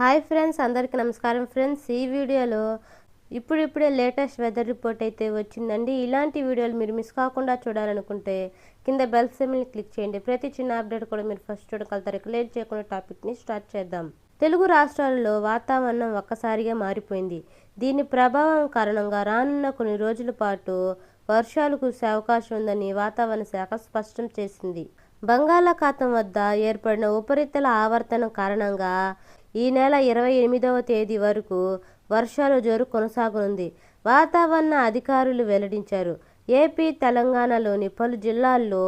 Hi friends, అందరికీ నమస్కారం friends. ఈ వీడియోలో ఇప్పుడిప్పుడే లేటెస్ట్ వెదర్ రిపోర్ట్ అయితే వచ్చిందండి. ఇలాంటి వీడియోలు మీరు మిస్ కాకుండా చూడాలనుకుంటే కింద బెల్ సింబల్ని క్లిక్ చేయండి. ప్రతి చిన్న అప్డేట్ కూడా మీరు ఫస్ట్ చూడగలుగుతారు. లేట్ చేయకుండా టాపిక్ని స్టార్ట్ చేద్దాం. తెలుగు రాష్ట్రాల్లో వాతావరణం ఒక్కసారిగా మారిపోయింది. దీని ప్రభావం కారణంగా రానున్న కొన్ని రోజుల పాటు వర్షాలు కురిసే అవకాశం ఉందని వాతావరణ శాఖ స్పష్టం చేసింది. బంగాళాఖాతం వద్ద ఏర్పడిన ఉపరితల ఆవర్తనం కారణంగా ఈ నెల 28వ తేదీ వరకు వర్షాల జోరు కొనసాగనుంది. వాతావరణ అధికారులు వెల్లడించారు. ఏపీ, తెలంగాణలోని పలు జిల్లాల్లో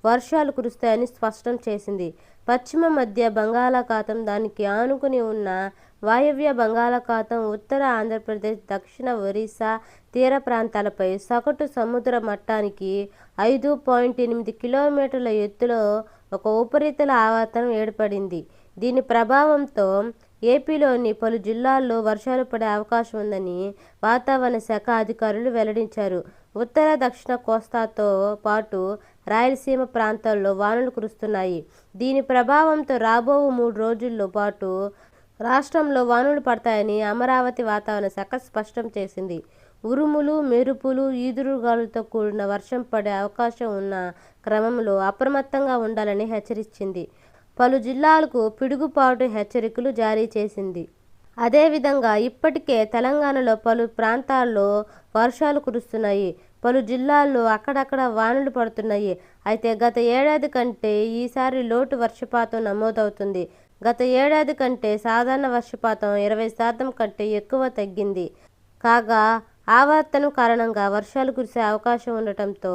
వర్షాలు కురుస్తాయని స్పష్టం చేసింది. పశ్చిమ మధ్య బంగాళాఖాతం, దానికి ఆనుకుని ఉన్న వాయవ్య బంగాళాఖాతం, ఉత్తర ఆంధ్రప్రదేశ్, దక్షిణ ఒరిస్సా తీర ప్రాంతాలపై సగటు సముద్ర మట్టానికి 5.8 కిలోమీటర్ల ఎత్తులో ఒక ఉపరితల ఆవర్తనం ఏర్పడింది. దీని ప్రభావంతో ఏపీలోని పలు జిల్లాల్లో వర్షాలు పడే అవకాశం ఉందని వాతావరణ శాఖ అధికారులు వెల్లడించారు. ఉత్తర, దక్షిణ కోస్తాతో పాటు రాయలసీమ ప్రాంతాల్లో వానలు కురుస్తున్నాయి. దీని ప్రభావంతో రాబో 3 రోజుల్లో పాటు రాష్ట్రంలో వానలు పడతాయని అమరావతి వాతావరణ శాఖ స్పష్టం చేసింది. ఉరుములు, మెరుపులు, ఈదురుగాలులతో కూడిన వర్షం పడే అవకాశం ఉన్న క్రమంలో అప్రమత్తంగా ఉండాలని హెచ్చరించింది. పలు జిల్లాలకు పిడుగుపాటు హెచ్చరికలు జారీ చేసింది. అదేవిధంగా ఇప్పటికే తెలంగాణలో పలు ప్రాంతాల్లో వర్షాలు కురుస్తున్నాయి. పలు జిల్లాల్లో అక్కడక్కడ వానలు పడుతున్నాయి. అయితే గత ఏడాది కంటే ఈసారి లోటు వర్షపాతం నమోదవుతుంది. గత ఏడాది కంటే సాధారణ వర్షపాతం 20% కంటే ఎక్కువ తగ్గింది. కాగా ఆవర్తనం కారణంగా వర్షాలు కురిసే అవకాశం ఉండటంతో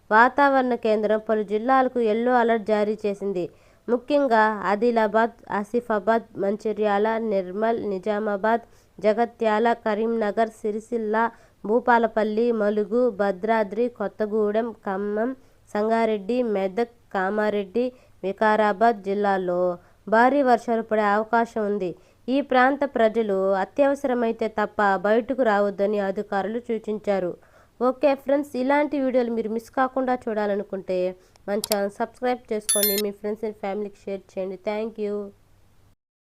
వాతావరణ కేంద్రం పలు జిల్లాలకు యెల్లో అలర్ట్ జారీ చేసింది. ముఖ్యంగా ఆదిలాబాద్, ఆసిఫాబాద్, మంచిర్యాల, నిర్మల్, నిజామాబాద్, జగిత్యాల, కరీంనగర్, సిరిసిల్ల, భూపాలపల్లి, ములుగు, భద్రాద్రి, కొత్తగూడెం, ఖమ్మం, సంగారెడ్డి, మెదక్, కామారెడ్డి, వికారాబాద్ జిల్లాల్లో భారీ వర్షాలు పడే అవకాశం ఉంది. ఈ ప్రాంత ప్రజలు అత్యవసరమైతే తప్ప బయటకు రావద్దని అధికారులు సూచించారు. ఓకే ఫ్రెండ్స్, ఇలాంటి వీడియోలు మీరు మిస్ కాకుండా చూడాలనుకుంటే మన ఛానల్ సబ్స్క్రైబ్ చేసుకోండి. మీ ఫ్రెండ్స్ అండ్ ఫ్యామిలీకి షేర్ చేయండి. Thank you.